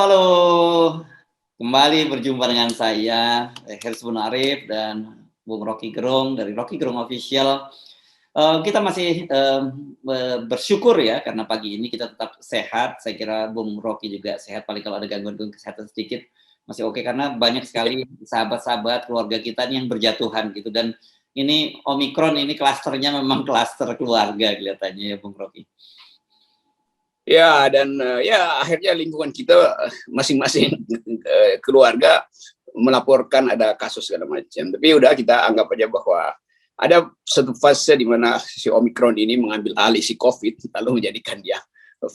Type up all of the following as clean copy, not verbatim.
Halo, kembali berjumpa dengan saya, Hersy Arif dan Bung Rocky Gerung dari Rocky Gerung Official. Kita masih bersyukur ya karena pagi ini kita tetap sehat. Saya kira Bung Rocky juga sehat, paling kalau ada gangguan kesehatan sedikit masih oke karena banyak sekali sahabat-sahabat keluarga kita nih yang berjatuhan gitu, dan ini Omikron ini klasternya memang klaster keluarga kelihatannya ya Bung Rocky. Ya, dan ya akhirnya lingkungan kita masing-masing keluarga melaporkan ada kasus segala macam. Tapi udah kita anggap aja bahwa ada satu fase di mana si Omikron ini mengambil alih si COVID, lalu menjadikan dia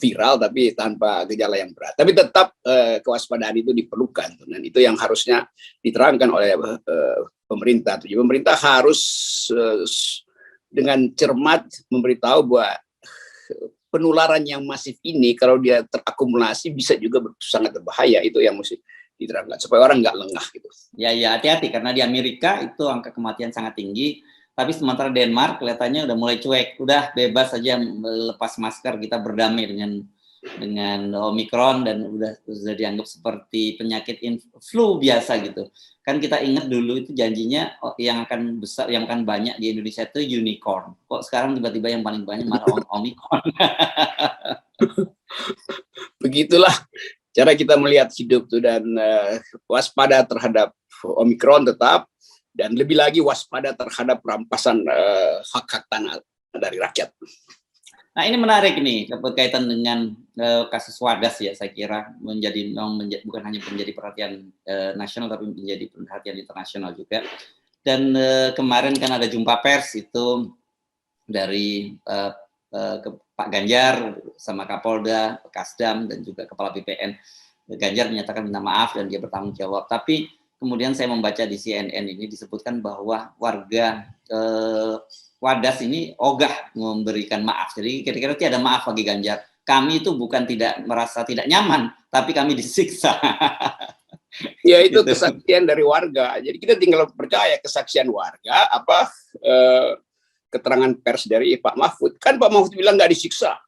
viral tapi tanpa gejala yang berat. Tapi tetap kewaspadaan itu diperlukan, dan itu yang harusnya diterangkan oleh pemerintah. Jadi pemerintah harus dengan cermat memberitahu bahwa penularan yang masif ini kalau dia terakumulasi bisa juga sangat berbahaya. Itu yang mesti diterangkan supaya orang nggak lengah gitu. Ya, hati-hati karena di Amerika itu angka kematian sangat tinggi, tapi sementara Denmark kelihatannya udah mulai cuek, udah bebas saja lepas masker, kita berdamai dengan Omikron dan udah dianggap seperti penyakit flu biasa gitu. Kan kita ingat dulu itu janjinya yang akan besar, yang akan banyak di Indonesia itu unicorn. Kok sekarang tiba-tiba yang paling banyak malah Omikron. Begitulah cara kita melihat hidup tuh, dan waspada terhadap Omikron tetap, dan lebih lagi waspada terhadap rampasan hak-hak tanah dari rakyat. Nah, ini menarik nih berkaitan dengan kasus Wadas ya, saya kira bukan hanya menjadi perhatian nasional tapi menjadi perhatian internasional juga. Dan kemarin kan ada jumpa pers itu dari Pak Ganjar sama Kapolda, Kasdam dan juga Kepala BPN. Ganjar menyatakan minta maaf dan dia bertanggung jawab. Tapi kemudian saya membaca di CNN ini disebutkan bahwa warga Wadas ini ogah memberikan maaf. Jadi kira-kira tiada maaf bagi Ganjar. Kami itu bukan tidak merasa tidak nyaman, tapi kami disiksa. Ya itu kesaksian dari warga. Jadi kita tinggal percaya kesaksian warga apa keterangan pers dari Pak Mahfud. Kan Pak Mahfud bilang nggak disiksa.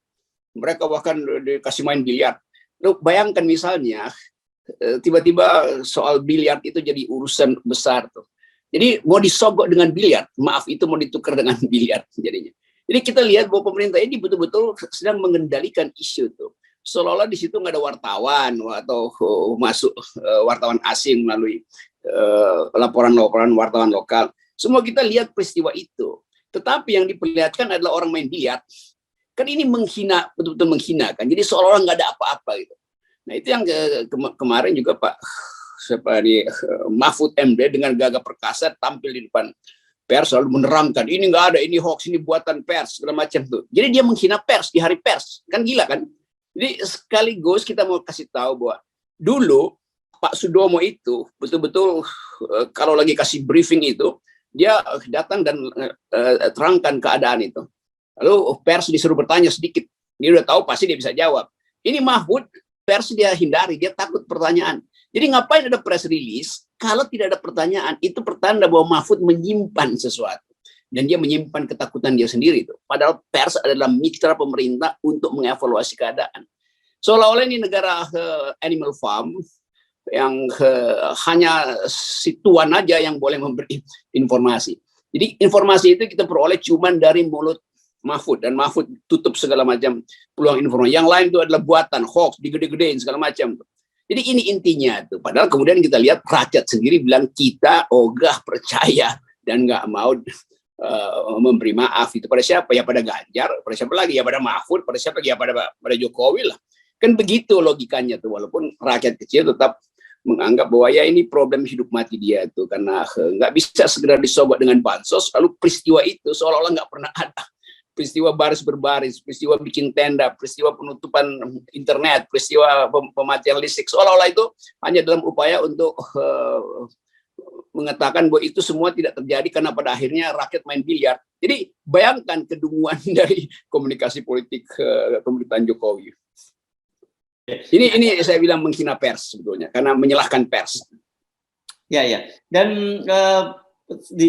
Mereka bahkan dikasih main biliar. Lu bayangkan misalnya tiba-tiba soal biliar itu jadi urusan besar tuh. Jadi mau disogok dengan biliar, maaf itu mau ditukar dengan biliar jadinya. Jadi kita lihat bahwa pemerintah ini betul-betul sedang mengendalikan isu tuh. Seolah-olah di situ nggak ada wartawan atau masuk wartawan asing melalui laporan-laporan wartawan lokal. Semua kita lihat peristiwa itu. Tetapi yang diperlihatkan adalah orang main biliar. Kan ini menghina, betul-betul menghina kan. Jadi seolah-olah nggak ada apa-apa gitu. Nah itu yang kemarin juga Pak Mahfud MD dengan gagah perkasa tampil di depan pers lalu menerangkan ini nggak ada, ini hoax, ini buatan pers segala macam tuh. Jadi dia menghina pers di hari pers, kan gila kan? Jadi sekaligus kita mau kasih tahu bahwa dulu Pak Sudomo itu betul-betul kalau lagi kasih briefing itu dia datang dan terangkan keadaan itu. Lalu pers disuruh bertanya sedikit, dia udah tahu pasti dia bisa jawab. Ini Mahfud pers dia hindari, dia takut pertanyaan. Jadi ngapain ada press release kalau tidak ada pertanyaan? Itu pertanda bahwa Mahfud menyimpan sesuatu. Dan dia menyimpan ketakutan dia sendiri. Padahal pers adalah mitra pemerintah untuk mengevaluasi keadaan. Seolah-olah ini negara animal farm yang hanya si tuan aja yang boleh memberi informasi. Jadi informasi itu kita peroleh cuma dari mulut Mahfud. Dan Mahfud tutup segala macam peluang informasi. Yang lain itu adalah buatan, hoax, digede-gedein segala macam. Jadi ini intinya tuh. Padahal kemudian kita lihat rakyat sendiri bilang kita ogah percaya dan nggak mau memberi maaf itu pada siapa? Ya pada Ganjar, pada siapa lagi? Ya pada Mahfud, pada siapa lagi? Ya pada Jokowi lah. Kan begitu logikanya tuh. Walaupun rakyat kecil tetap menganggap bahwa ya ini problem hidup mati dia tuh karena nggak bisa segera disogok dengan bansos. Lalu peristiwa itu seolah-olah nggak pernah ada. Peristiwa baris berbaris, peristiwa bikin tenda, peristiwa penutupan internet, peristiwa pematian listrik, seolah-olah itu hanya dalam upaya untuk mengatakan bahwa itu semua tidak terjadi karena pada akhirnya rakyat main biliar. Jadi bayangkan kedunguan dari komunikasi politik pemerintahan Jokowi. Ini saya bilang menghina pers sebetulnya karena menyalahkan pers. Ya. Dan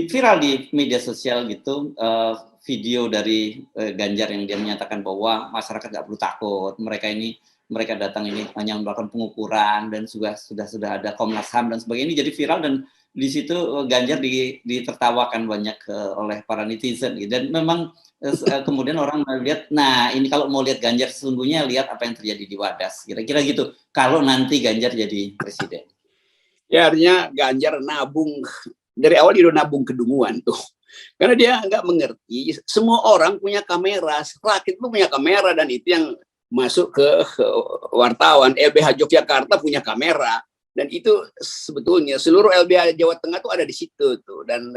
viral di media sosial gitu. Video dari Ganjar yang dia menyatakan bahwa masyarakat nggak perlu takut, mereka ini mereka datang ini hanya melakukan pengukuran dan sudah ada Komnas HAM dan sebagainya, ini jadi viral dan di situ Ganjar ditertawakan banyak oleh para netizen gitu. Dan memang kemudian orang melihat, nah ini kalau mau lihat Ganjar sesungguhnya lihat apa yang terjadi di Wadas, kira-kira gitu kalau nanti Ganjar jadi presiden. Ya artinya Ganjar nabung dari awal, dia udah nabung kedunguan tuh, karena dia nggak mengerti semua orang punya kamera, rakyat itu punya kamera, dan itu yang masuk ke wartawan. LBH Yogyakarta punya kamera, dan itu sebetulnya seluruh LBH Jawa Tengah tuh ada di situ tuh. Dan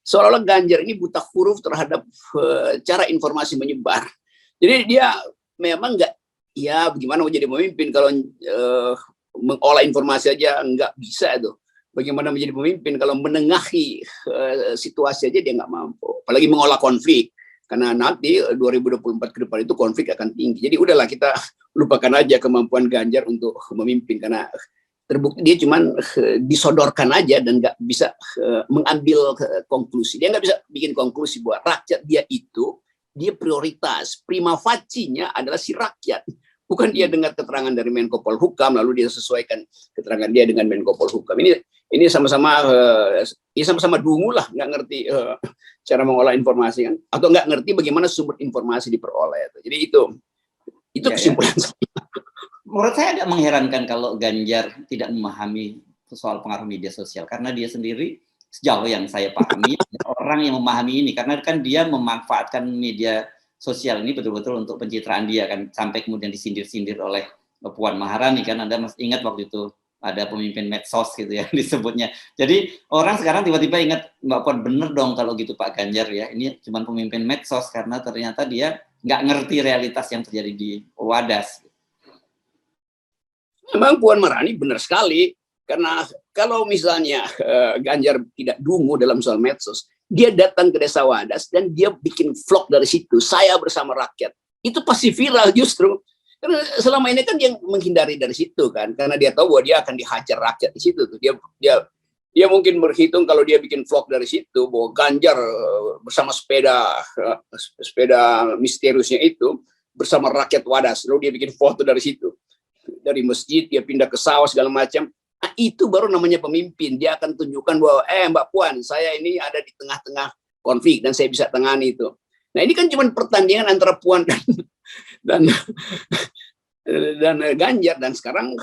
seolah-olah Ganjar ini buta huruf terhadap cara informasi menyebar. Jadi dia memang nggak, ya bagaimana mau jadi pemimpin kalau mengolah informasi aja nggak bisa tuh. Bagaimana menjadi pemimpin kalau menengahi situasi aja dia nggak mampu, apalagi mengolah konflik. Karena nanti 2024 ke depan itu konflik akan tinggi. Jadi udahlah, kita lupakan aja kemampuan Ganjar untuk memimpin, karena terbukti dia cuman disodorkan aja dan nggak bisa mengambil konklusi. Dia nggak bisa bikin konklusi bahwa rakyat dia itu, dia prioritas, prima facie-nya adalah si rakyat. Bukan dia dengar keterangan dari Menko Polhukam lalu dia sesuaikan keterangan dia dengan Menko Polhukam. Ini sama-sama sama-sama dungu lah, nggak ngerti cara mengolah informasi kan, atau nggak ngerti bagaimana sumber informasi diperoleh. Jadi itu kesimpulan saya. Menurut saya agak mengherankan kalau Ganjar tidak memahami soal pengaruh media sosial, karena dia sendiri sejauh yang saya pahami orang yang memahami ini, karena kan dia memanfaatkan media sosial ini betul-betul untuk pencitraan dia kan, sampai kemudian disindir-sindir oleh Puan Maharani kan. Anda masih ingat waktu itu ada pemimpin medsos gitu ya disebutnya. Jadi orang sekarang tiba-tiba ingat, Mbak Puan bener dong kalau gitu Pak Ganjar ya, ini cuma pemimpin medsos, karena ternyata dia nggak ngerti realitas yang terjadi di Wadas. Memang Puan Maharani benar sekali, karena kalau misalnya Ganjar tidak dungu dalam soal medsos, dia datang ke desa Wadas dan dia bikin vlog dari situ, saya bersama rakyat, itu pasti viral justru. Karena selama ini kan dia menghindari dari situ kan, karena dia tahu bahwa dia akan dihajar rakyat di situ tuh. Dia mungkin berhitung kalau dia bikin vlog dari situ bahwa Ganjar bersama sepeda misteriusnya itu bersama rakyat Wadas, lalu dia bikin foto dari situ, dari masjid dia pindah ke sawah segala macam. Nah, itu baru namanya pemimpin. Dia akan tunjukkan bahwa Mbak Puan, saya ini ada di tengah-tengah konflik dan saya bisa tangani itu. Nah ini kan cuma pertandingan antara Puan dan Ganjar, dan sekarang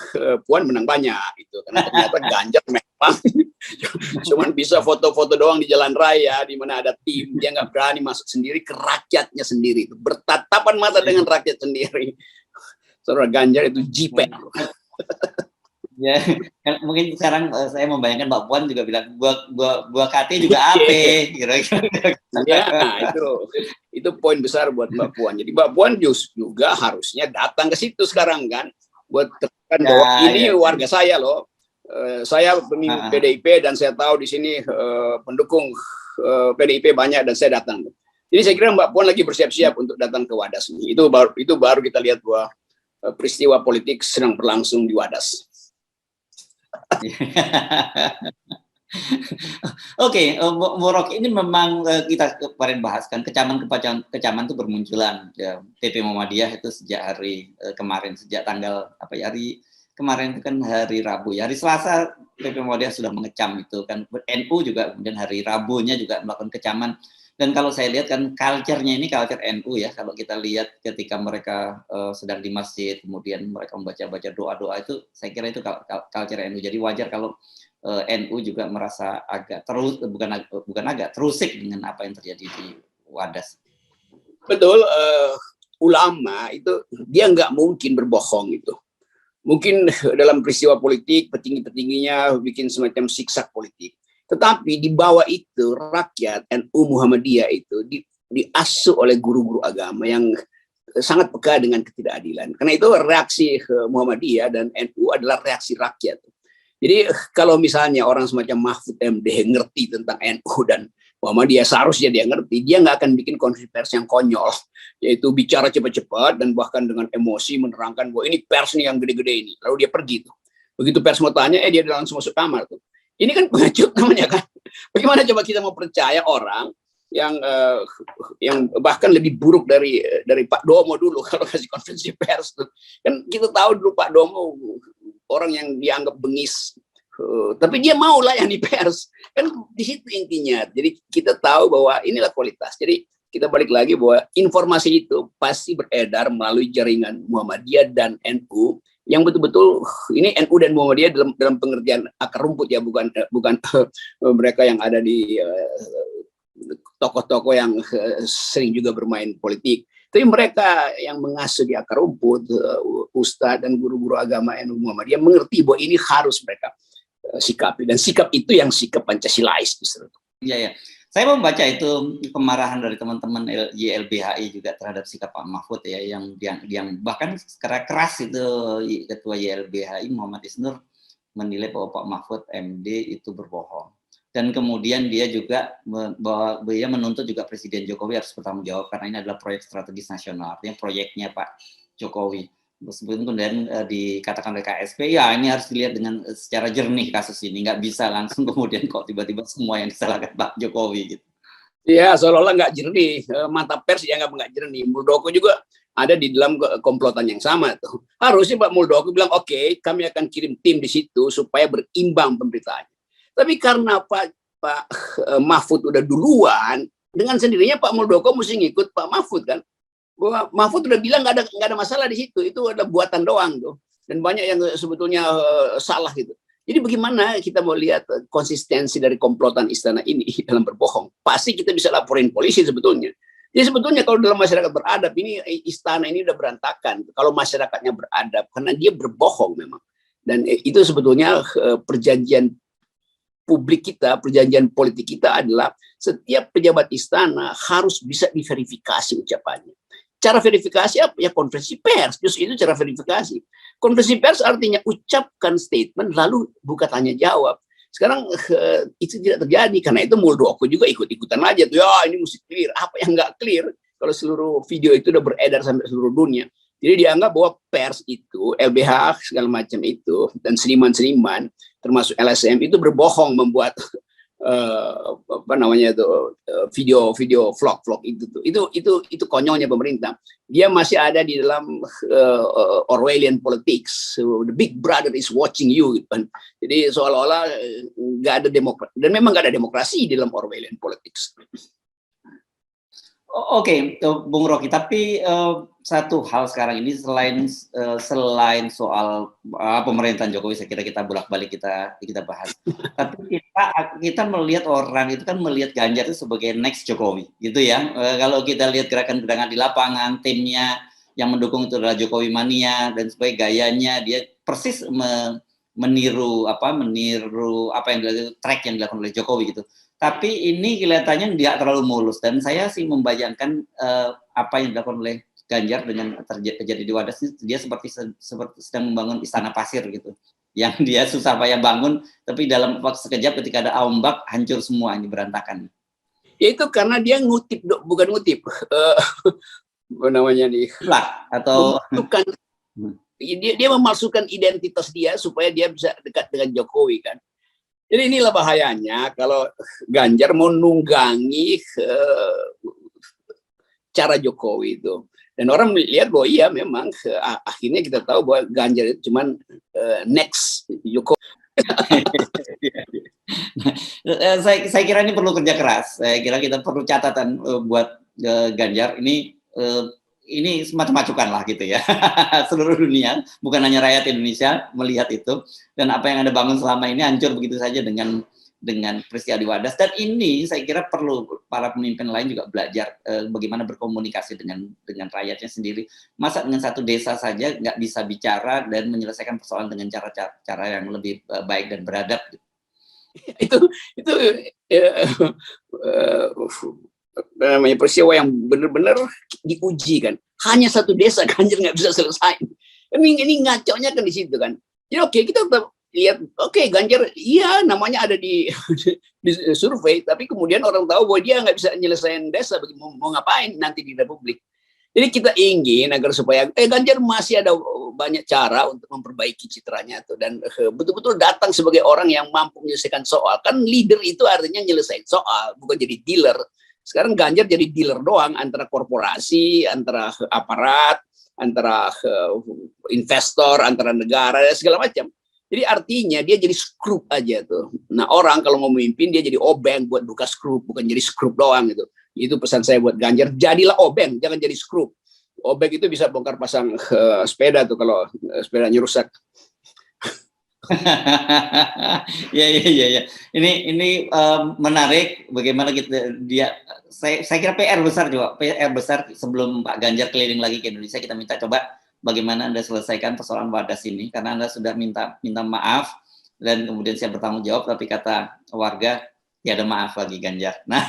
Puan menang banyak itu, karena ternyata Ganjar memang cuman bisa foto-foto doang di jalan raya di mana ada tim, dia nggak berani masuk sendiri ke rakyatnya sendiri, bertatapan mata dengan rakyat sendiri. Saudara Ganjar itu jipe. Ya, kan mungkin sekarang saya membayangkan Mbak Puan juga bilang gua KT juga AP, kira-kira. Ya, itu poin besar buat Mbak Puan. Jadi Mbak Puan juga harusnya datang ke situ sekarang kan, buat tekan bahwa ini warga saya loh. Saya pemimpin PDIP dan saya tahu di sini pendukung PDIP banyak dan saya datang. Jadi saya kira Mbak Puan lagi bersiap-siap untuk datang ke Wadas. Itu baru kita lihat bahwa peristiwa politik sedang berlangsung di Wadas. Oke, Morok, ini memang kita kemarin bahas kan, kecaman itu bermunculan. Ya, PP Muhammadiyah itu sejak hari kemarin, sejak tanggal hari kemarin itu kan hari Rabu ya, hari Selasa PP Muhammadiyah sudah mengecam itu kan, NU juga kemudian hari Rabunya juga melakukan kecaman. Dan kalau saya lihat kan culture-nya ini culture NU ya, kalau kita lihat ketika mereka sedang di masjid, kemudian mereka membaca doa-doa, itu saya kira itu culture NU. Jadi wajar kalau NU juga merasa agak terusik dengan apa yang terjadi di Wadas. Betul, ulama itu dia nggak mungkin berbohong itu. Mungkin dalam peristiwa politik petinggi-petingginya bikin semacam siksak politik. Tetapi di bawah itu rakyat NU Muhammadiyah itu diasuh oleh guru-guru agama yang sangat peka dengan ketidakadilan. Karena itu reaksi Muhammadiyah dan NU adalah reaksi rakyat. Jadi kalau misalnya orang semacam Mahfud MD ngerti tentang NU dan Muhammadiyah, seharusnya dia ngerti, dia nggak akan bikin konferensi pers yang konyol, yaitu bicara cepat-cepat dan bahkan dengan emosi menerangkan bahwa ini pers nih yang gede-gede ini. Lalu dia pergi tuh. Begitu pers mau tanya, dia langsung masuk kamar tuh. Ini kan pengecut namanya kan. Bagaimana coba kita mau percaya orang yang bahkan lebih buruk dari Pak Domo dulu kalau kasih konferensi pers tuh. Kan kita tahu dulu Pak Domo orang yang dianggap bengis, tapi dia mau layani pers. Kan di situ intinya. Jadi kita tahu bahwa inilah kualitas. Jadi kita balik lagi bahwa informasi itu pasti beredar melalui jaringan Muhammadiyah dan NU yang betul-betul ini NU dan Muhammadiyah dalam pengertian akar rumput ya, bukan mereka yang ada di tokoh-tokoh yang sering juga bermain politik. Tapi mereka yang mengasuh di akar rumput, ustadz dan guru-guru agama NU Muhammadiyah mengerti bahwa ini harus mereka sikapi, dan sikap itu yang sikap Pancasilais justru. Iya ya. Saya membaca itu kemarahan dari teman-teman YLBHI juga terhadap sikap Pak Mahfud ya, yang bahkan secara keras itu Ketua YLBHI Muhammad Isnur menilai bahwa Pak Mahfud MD itu berbohong. Dan kemudian dia juga bahwa dia menuntut juga Presiden Jokowi harus bertanggung jawab karena ini adalah proyek strategis nasional, artinya proyeknya Pak Jokowi. Meskipun kemudian dikatakan oleh KSP, ya ini harus dilihat dengan secara jernih kasus ini, nggak bisa langsung kemudian kok tiba-tiba semua yang disalahkan Pak Jokowi gitu. Ya, seolah-olah nggak jernih, mata pers dianggap nggak jernih. Muldoko juga ada di dalam komplotan yang sama tuh. Harusnya Pak Muldoko bilang oke, kami akan kirim tim di situ supaya berimbang pemberitaannya. Tapi karena Pak Mahfud udah duluan, dengan sendirinya Pak Muldoko mesti ngikut Pak Mahfud kan. Bahwa Mahfud udah bilang nggak ada masalah di situ, itu adalah buatan doang tuh, dan banyak yang sebetulnya salah gitu. Jadi bagaimana kita mau lihat konsistensi dari komplotan istana ini dalam berbohong? Pasti kita bisa laporin polisi sebetulnya. Jadi sebetulnya kalau dalam masyarakat beradab ini, istana ini udah berantakan. Kalau masyarakatnya beradab, karena dia berbohong memang. Dan itu sebetulnya perjanjian publik kita, perjanjian politik kita adalah setiap pejabat istana harus bisa diverifikasi ucapannya. Cara verifikasi apa? Ya konferensi pers. Justru itu cara verifikasi. Konferensi pers artinya ucapkan statement lalu buka tanya jawab. Sekarang itu tidak terjadi karena itu Muldoko juga ikut-ikutan aja tuh. Ya ini mesti clear. Apa yang nggak clear kalau seluruh video itu udah beredar sampai seluruh dunia. Jadi dianggap bahwa pers itu, LBH segala macam itu, dan seniman-seniman termasuk LSM itu berbohong membuat apa namanya itu video vlog itu tuh itu konyolnya pemerintah. Dia masih ada di dalam Orwellian politics, so, the big brother is watching you gitu kan. Jadi seolah-olah nggak ada demokrasi, dan memang nggak ada demokrasi di dalam Orwellian politics. Oke, Bung Rocky, tapi satu hal sekarang ini selain soal pemerintahan Jokowi, saya kira kita bolak-balik kita bahas. Tapi kita melihat orang itu kan melihat Ganjar itu sebagai next Jokowi, gitu ya. Kalau kita lihat gerakan-gerakan di lapangan, timnya yang mendukung itu adalah Jokowi mania dan sebagai gayanya dia persis meniru apa yang dilakukan, track yang dilakukan oleh Jokowi gitu. Tapi ini kelihatannya tidak terlalu mulus, dan saya sih membayangkan apa yang dilakukan oleh Ganjar dengan terjadi di Wadas, dia seperti sedang membangun istana pasir gitu, yang dia susah payah bangun, tapi dalam waktu sekejap ketika ada ombak hancur semua, ini berantakan. Ya itu karena dia bukan ngutip, apa namanya nih? Lah, atau bukan dia memalsukan identitas dia supaya dia bisa dekat dengan Jokowi kan. Jadi inilah bahayanya kalau Ganjar mau nunggangi cara Jokowi itu. Dan orang melihat bahwa iya memang akhirnya kita tahu bahwa Ganjar itu cuman next Jokowi. Saya kira ini perlu kerja keras. Saya kira kita perlu catatan buat Ganjar ini semacam masukan lah gitu ya. Seluruh dunia, bukan hanya rakyat Indonesia melihat itu, dan apa yang Anda bangun selama ini hancur begitu saja dengan peristiwa di Wadas. Dan ini saya kira perlu para pemimpin lain juga belajar bagaimana berkomunikasi dengan rakyatnya sendiri. Masa dengan satu desa saja nggak bisa bicara dan menyelesaikan persoalan dengan cara yang lebih baik dan beradab gitu. Itu namanya peristiwa yang benar-benar diuji kan. Hanya satu desa Ganjar nggak bisa selesai. Ini ngaconya kan di situ kan. Jadi oke, kita tetap lihat, oke, Ganjar iya namanya ada di survei, tapi kemudian orang tahu bahwa dia nggak bisa nyelesain desa, mau ngapain nanti di Republik. Jadi kita ingin agar supaya Ganjar masih ada banyak cara untuk memperbaiki citranya tuh, dan betul-betul datang sebagai orang yang mampu menyelesaikan soal. Kan leader itu artinya nyelesain soal, bukan jadi dealer. Sekarang Ganjar jadi dealer doang antara korporasi, antara aparat, antara investor, antara negara, segala macam. Jadi artinya dia jadi skrup aja tuh. Nah orang kalau mau memimpin dia jadi obeng buat buka skrup, bukan jadi skrup doang gitu. Itu pesan saya buat Ganjar, jadilah obeng, jangan jadi skrup. Obeng itu bisa bongkar pasang sepeda tuh kalau sepedanya rusak. Ya, ya, ya, ya. Ini menarik bagaimana kita saya kira PR besar juga, PR besar sebelum Pak Ganjar keliling lagi ke Indonesia, kita minta coba bagaimana Anda selesaikan persoalan Wadas ini, karena Anda sudah minta maaf dan kemudian siap bertanggung jawab, tapi kata warga ya ada maaf lagi Ganjar. Nah,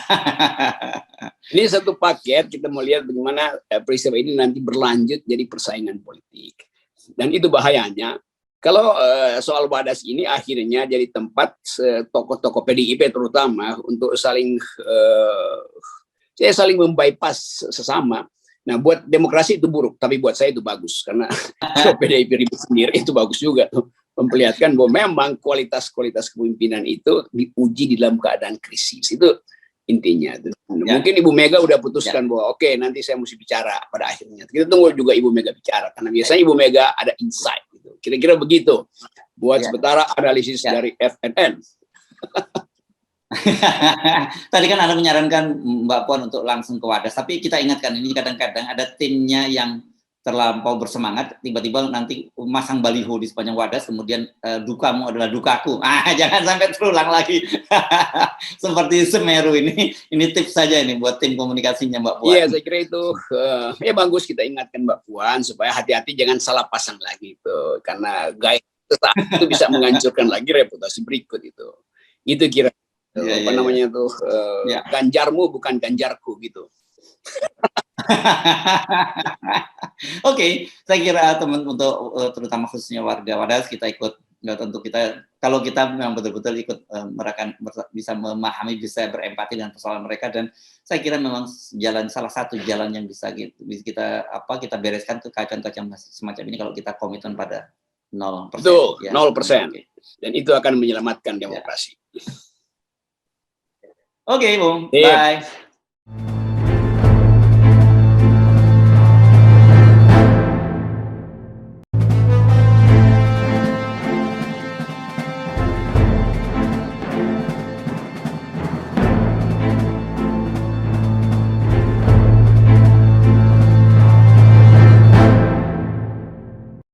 ini satu paket, kita mau lihat bagaimana peristiwa ini nanti berlanjut jadi persaingan politik. Dan itu bahayanya. Kalau soal Wadas ini akhirnya jadi tempat tokoh-tokoh PDIP terutama untuk saling membypass sesama. Nah, buat demokrasi itu buruk, tapi buat saya itu bagus karena kalau PDIP ribut sendiri itu bagus juga tuh, memperlihatkan bahwa memang kualitas kepemimpinan itu diuji di dalam keadaan krisis. Itu intinya. Ya. Mungkin Ibu Mega udah putuskan bahwa oke, nanti saya mesti bicara pada akhirnya. Kita tunggu juga Ibu Mega bicara karena biasanya Ibu Mega ada insight gitu. Kira-kira begitu. Buat sementara analisis dari FNN. Tadi kan Anda menyarankan Mbak Puan untuk langsung ke Wadas, tapi kita ingatkan ini kadang-kadang ada timnya yang terlampau bersemangat, tiba-tiba nanti masang baliho di sepanjang Wadas, kemudian dukamu adalah dukaku. Jangan sampai terulang lagi. Seperti Semeru ini tips saja ini buat tim komunikasinya Mbak Puan. Iya, saya kira itu ya bagus kita ingatkan Mbak Puan supaya hati-hati jangan salah pasang lagi itu, karena gaya itu bisa menghancurkan lagi reputasi berikut itu. Itu kira apa namanya tuh Ganjarmu bukan Ganjarku gitu. Oke, saya kira teman untuk terutama khususnya warga Wadas kita ikut, tentu kita kalau kita memang betul-betul ikut bisa memahami, bisa berempati dengan persoalan mereka, dan saya kira memang salah satu jalan yang bisa kita bereskan kekacauan semacam ini kalau kita komitmen pada 0%. Betul, 0%. Okay. Dan itu akan menyelamatkan demokrasi. Oke, Bung. Bye.